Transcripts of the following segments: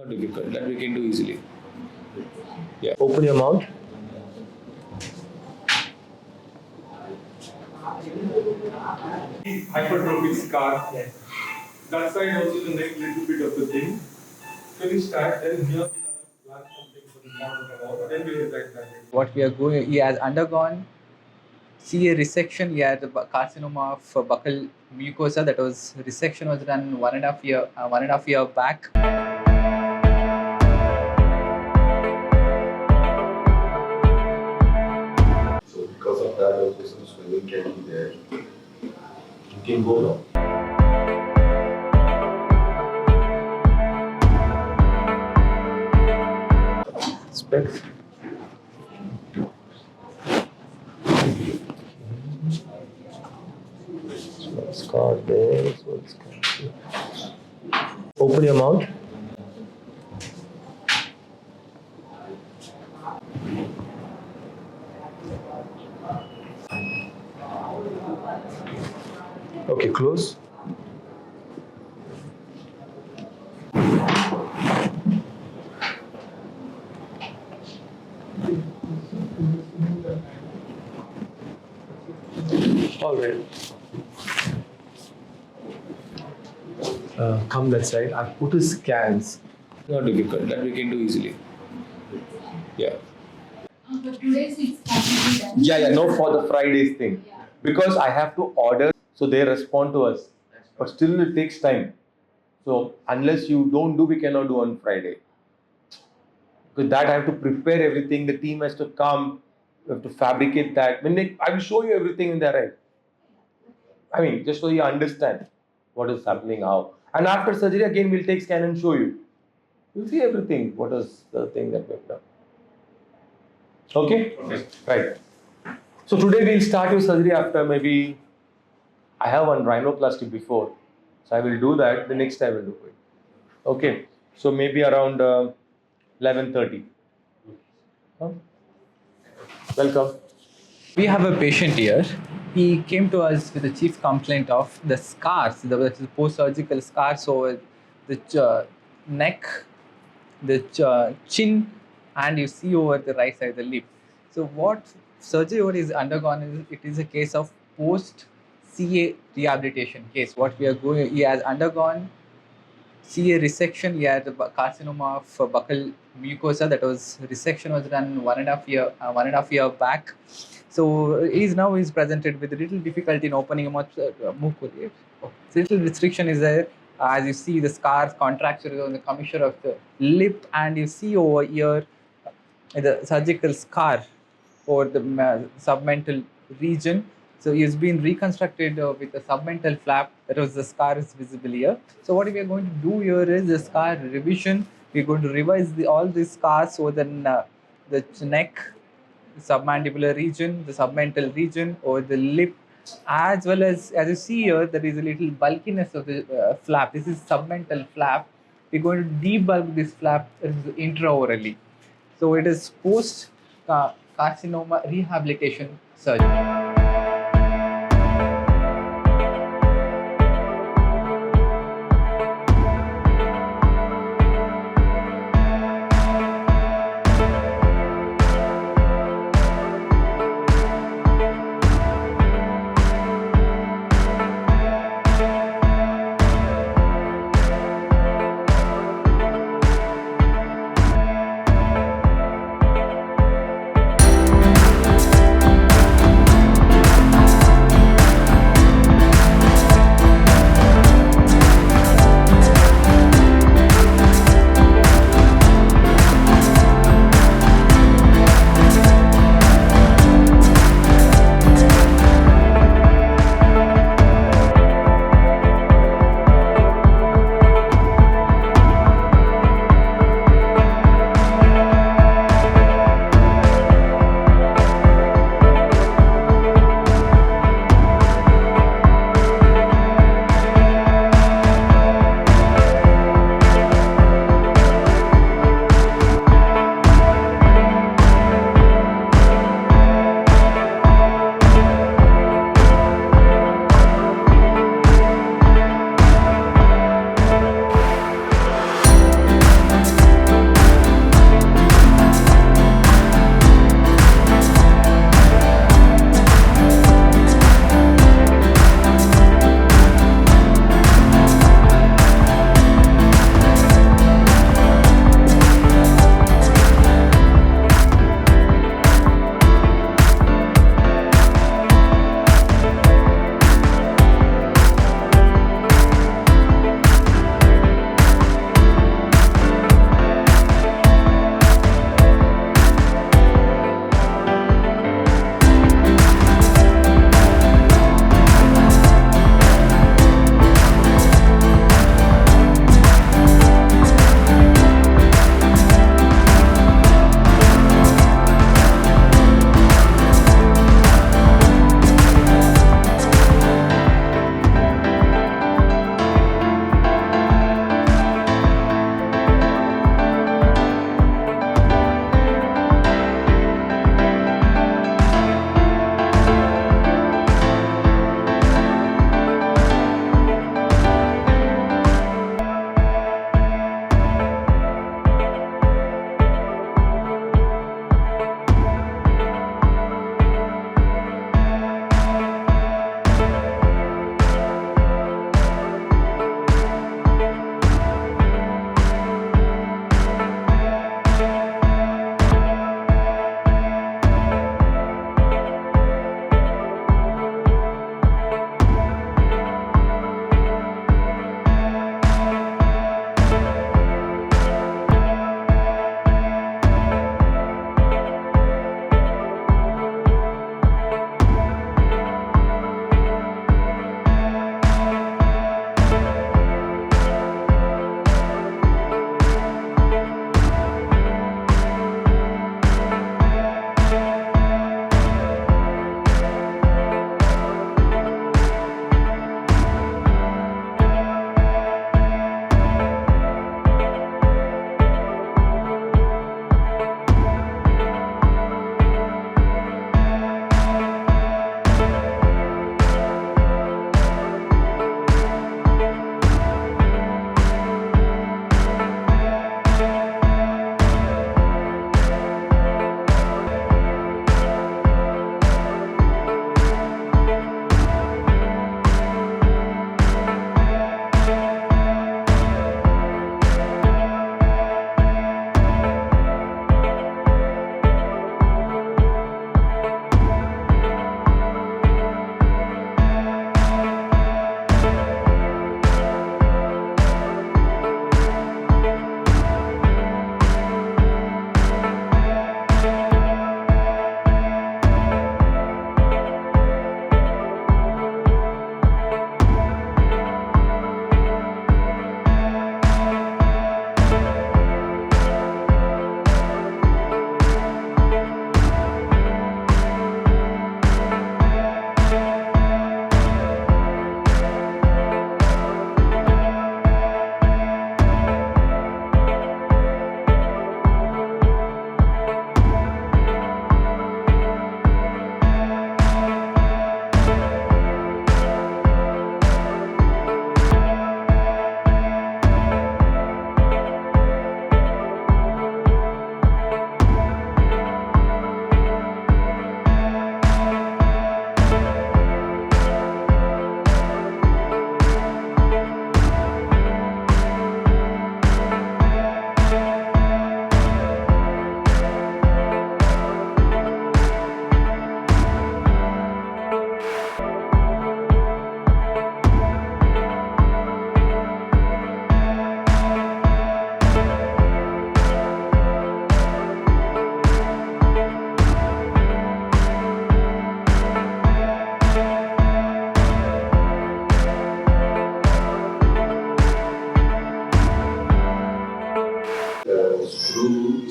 Not difficult. That we can do easily. Yeah. Open your mouth. Hypertrophic scar. That side also the neck little bit of the thing. Finish that, then here we have to plan something for the model, then we will get that. What we are going, he has undergone CA resection. He had the carcinoma of buccal mucosa. That was resection was done 1.5 year back. So because of that, also some swelling can be there. You can go now. Specs. Small scar there. Small scar here. Open your mouth. Okay, close. All right. Come that side. I've put his scans. Not difficult. That we can do easily. Yeah. But today's it's completely done. Yeah, no, for the Fridays thing. Yeah. Because I have to order, so they respond to us. But still, it takes time. So unless you don't do, we cannot do on Friday. Because that I have to prepare everything. The team has to come. We have to fabricate that. I will show you everything in there, right? I mean, just so you understand what is happening, how. And after surgery, again, we'll take scan and show you. You'll see everything. What is the thing that we've done? Okay? Okay. Right. So today we'll start your surgery after maybe, I have one rhinoplasty before. So I will do that. The next I will do it. Okay. So maybe around 11:30. Huh? Welcome. We have a patient here. He came to us with the chief complaint of the scars, the post-surgical scars over the neck, the chin, and you see over the right side of the lip. So what surgery what is undergone is it is a case of post-CA rehabilitation case. What we are going, he has undergone CA resection. He had the carcinoma of buccal mucosa. That was resection was done 1.5 year back. So he's presented with a little difficulty in opening a mouth. Little restriction is there. As you see, the scars, contracture is on the commissure of the lip, and you see over here the surgical scar over the submental region. So he has been reconstructed with a submental flap. That was the scar is visible here. So what we are going to do here is the scar revision. We are going to revise all these scars over the neck, the submandibular region, the submental region, over the lip, as well as you see here, there is a little bulkiness of the flap. This is submental flap. We're going to debulk this flap intraorally. So it is post carcinoma rehabilitation surgery.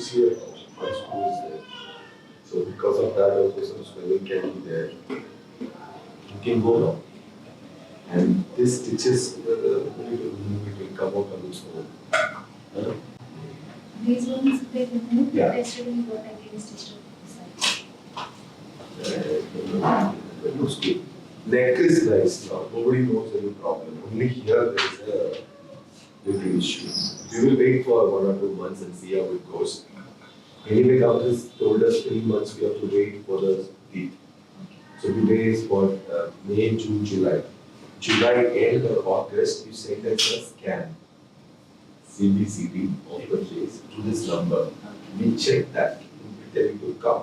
you see my screw is there. So because of that also some swelling can be there. You can go now. And this stitches, it will come out on its own. These ones they remove. Yeah. Yesterday we got again stitched up inside. It looks good. Neck is nice now. Nobody knows any problem. Only here there is a little issue. We will wait for 1 or 2 months and see how it goes. Anyway, doctor has told us 3 months we have to wait for the teeth. So today is for May, June, July. July end or August, you send us a scan. CBCT of the face to this number. We check that. We tell you to come.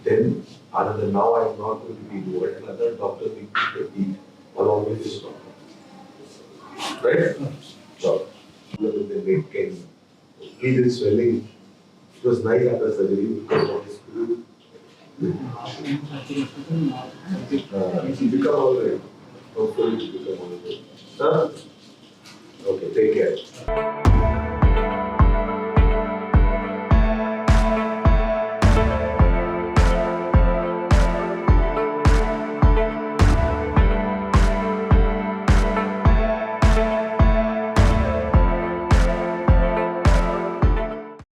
Then, another now I am not going to be doing another doctor will put the teeth along with this doctor. Right? So, with the neck can either swelling. It was nice after surgery because of this screw. It will become all right. Hopefully it will become all right. Huh? Okay, take care.